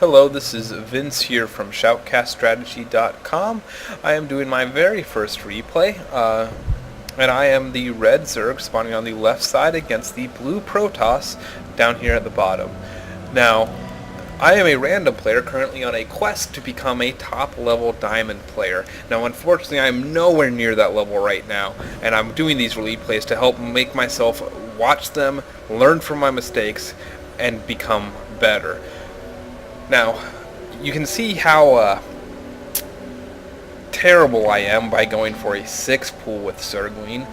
Hello, this is Vince here from shoutcaststrategy.com. I am doing my very first replay, and I am the red Zerg spawning on the left side against the blue Protoss down here at the bottom. Now, I am a random player currently on a quest to become a top-level diamond player. Now, unfortunately, I'm nowhere near that level right now, and I'm doing these replays to help make myself watch them, learn from my mistakes, and become better. Now, you can see how terrible I am by going for a 6 pool with Zergling,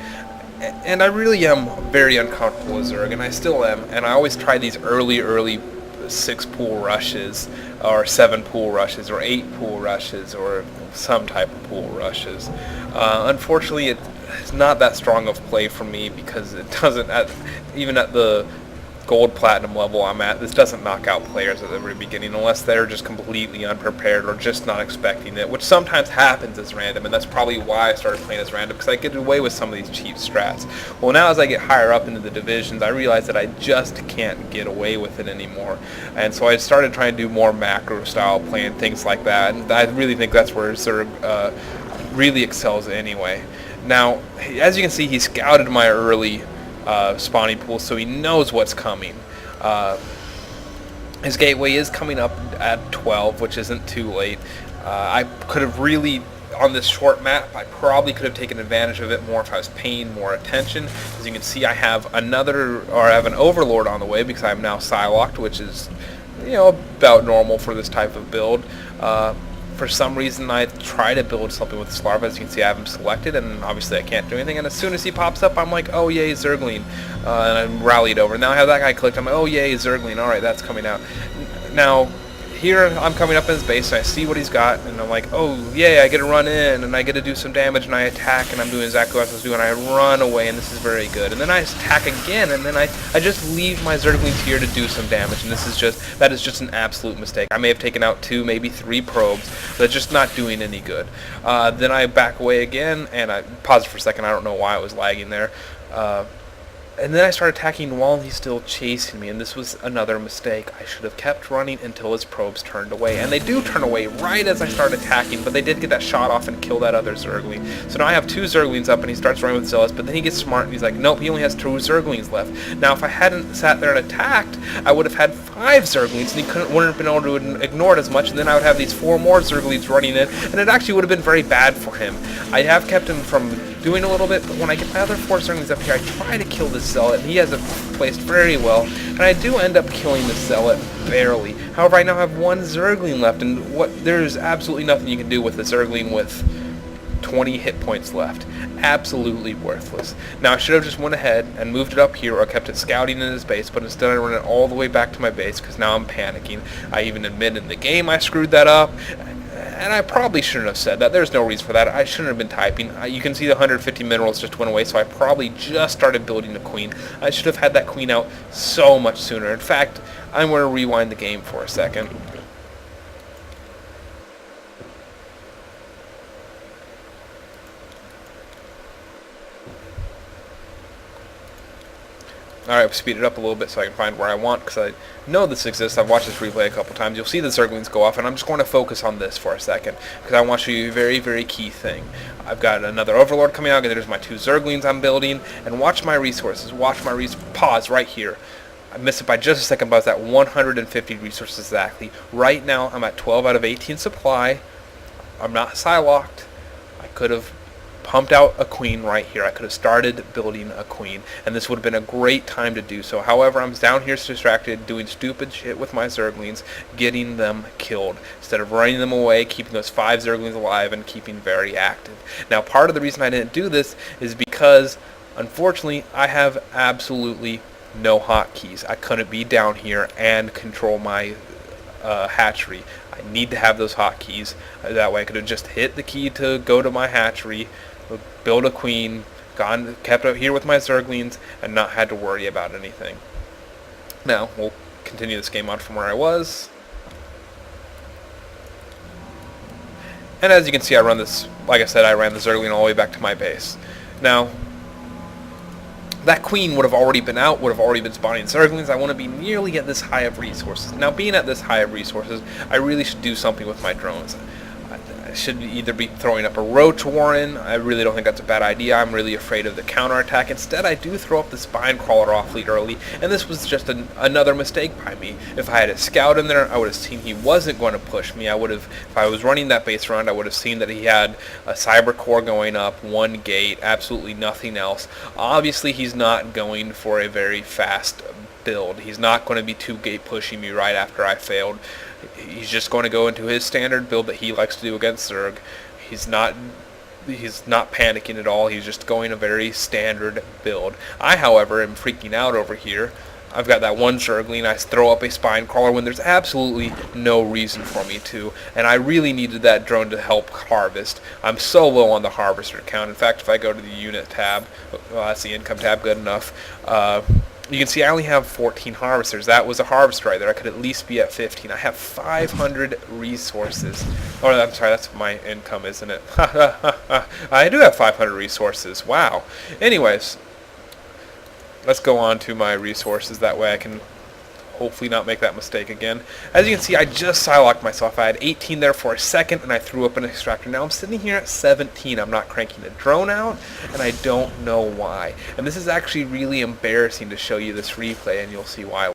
and I really am very uncomfortable with Zerg, and I still am, and I always try these early 6 pool rushes, or 7 pool rushes, or 8 pool rushes, or some type of pool rushes. Unfortunately, it's not that strong of play for me because it doesn't, even at the gold platinum level I'm at, this doesn't knock out players at the very beginning unless they're just completely unprepared or just not expecting it, which sometimes happens as random, and that's probably why I started playing as random, because I get away with some of these cheap strats. Well, now as I get higher up into the divisions, I realize that I just can't get away with it anymore, and so I started trying to do more macro style play and things like that, and I really think that's where Zerg really excels anyway. Now, as you can see, he scouted my early spawning pool, so he knows what's coming. His gateway is coming up at 12, which isn't too late. I could have really, on this short map, I probably could have taken advantage of it more if I was paying more attention. As you can see, I have an overlord on the way because I'm now Psylocked, which is, about normal for this type of build. For some reason, I try to build something with this larva. As you can see, I have him selected, and obviously I can't do anything. And as soon as he pops up, I'm like, oh yay, Zergling, and I'm rallied over. Now I have that guy clicked. I'm like, oh yay, Zergling. All right, that's coming out. Now here I'm coming up in his base, and I see what he's got, and I'm like, oh yay, I get to run in, and I get to do some damage, and I attack, and I'm doing exactly what I was doing. I run away, and this is very good. And then I attack again, and then I just leave my Zerglings here to do some damage, and that is just an absolute mistake. I may have taken out 2, maybe 3 probes, but just not doing any good. Then I back away again, and I paused for a second. I don't know why I was lagging there. And then I started attacking while he's still chasing me, and this was another mistake. I should have kept running until his probes turned away. And they do turn away right as I start attacking, but they did get that shot off and kill that other Zergling. So now I have 2 Zerglings up, and he starts running with Zealous, but then he gets smart, and he's like, nope, he only has 2 Zerglings left. Now, if I hadn't sat there and attacked, I would have had 5 Zerglings, and he wouldn't have been able to ignore it as much, and then I would have these 4 more Zerglings running in, and it actually would have been very bad for him. I have kept him from doing a little bit, but when I get my other 4 Zerglings up here, I try to kill this Zealot, and he has it placed very well, and I do end up killing the Zealot barely. However, I now have 1 Zergling left, and there's absolutely nothing you can do with a Zergling with 20 hit points left. Absolutely worthless. Now, I should have just went ahead and moved it up here, or kept it scouting in his base, but instead I run it all the way back to my base, because now I'm panicking. I even admit in the game I screwed that up, and I probably shouldn't have said that. There's no reason for that. I shouldn't have been typing. You can see the 150 minerals just went away, so I probably just started building the queen. I should have had that queen out so much sooner. In fact, I'm going to rewind the game for a second. Alright, speed it up a little bit so I can find where I want, because I know this exists. I've watched this replay a couple times. You'll see the Zerglings go off, and I'm just going to focus on this for a second, because I want to show you a very, very key thing. I've got another Overlord coming out, and there's my 2 Zerglings I'm building, and watch my resources. Pause right here. I missed it by just a second, but I was at 150 resources exactly. Right now, I'm at 12 out of 18 supply. I'm not Psylocked. I could have pumped out a queen right here. I could have started building a queen, and this would have been a great time to do so. However, I'm down here distracted, doing stupid shit with my Zerglings, getting them killed, instead of running them away, keeping those 5 Zerglings alive, and keeping very active. Now, part of the reason I didn't do this is because, unfortunately, I have absolutely no hotkeys. I couldn't be down here and control my hatchery. I need to have those hotkeys. That way I could have just hit the key to go to my hatchery, build a queen, kept up here with my Zerglings, and not had to worry about anything. Now, we'll continue this game on from where I was. And as you can see, I run this, like I said, I ran the Zergling all the way back to my base. Now, that queen would have already been out, would have already been spawning zerglings. I want to be nearly at this high of resources. Now, being at this high of resources, I really should do something with my drones. I should either be throwing up a roach warren. I really don't think that's a bad idea. I'm really afraid of the counterattack. Instead, I do throw up the spine crawler off lead early, and this was just another mistake by me. If I had a scout in there, I would have seen he wasn't going to push me. I would have, if I was running that base round, I would have seen that he had a cyber core going up, one gate, absolutely nothing else. Obviously, he's not going for a very fast build. He's not going to be 2-gate pushing me right after I failed. He's just going to go into his standard build that he likes to do against Zerg. He's not panicking at all. He's just going a very standard build. I, however, am freaking out over here. I've got that one Zergling. I throw up a spine crawler when there's absolutely no reason for me to, and I really needed that drone to help harvest. I'm so low on the harvester count. In fact, if I go to the unit tab, well, that's the income tab, good enough. You can see I only have 14 harvesters. That was a harvester right there. I could at least be at 15. I have 500 resources. Oh, I'm sorry, that's my income, isn't it? I do have 500 resources. Wow. Anyways, let's go on to my resources. That way I can hopefully not make that mistake again. As you can see, I just silocked myself. I had 18 there for a second, and I threw up an extractor. Now I'm sitting here at 17. I'm not cranking the drone out, and I don't know why. And this is actually really embarrassing to show you this replay, and you'll see why.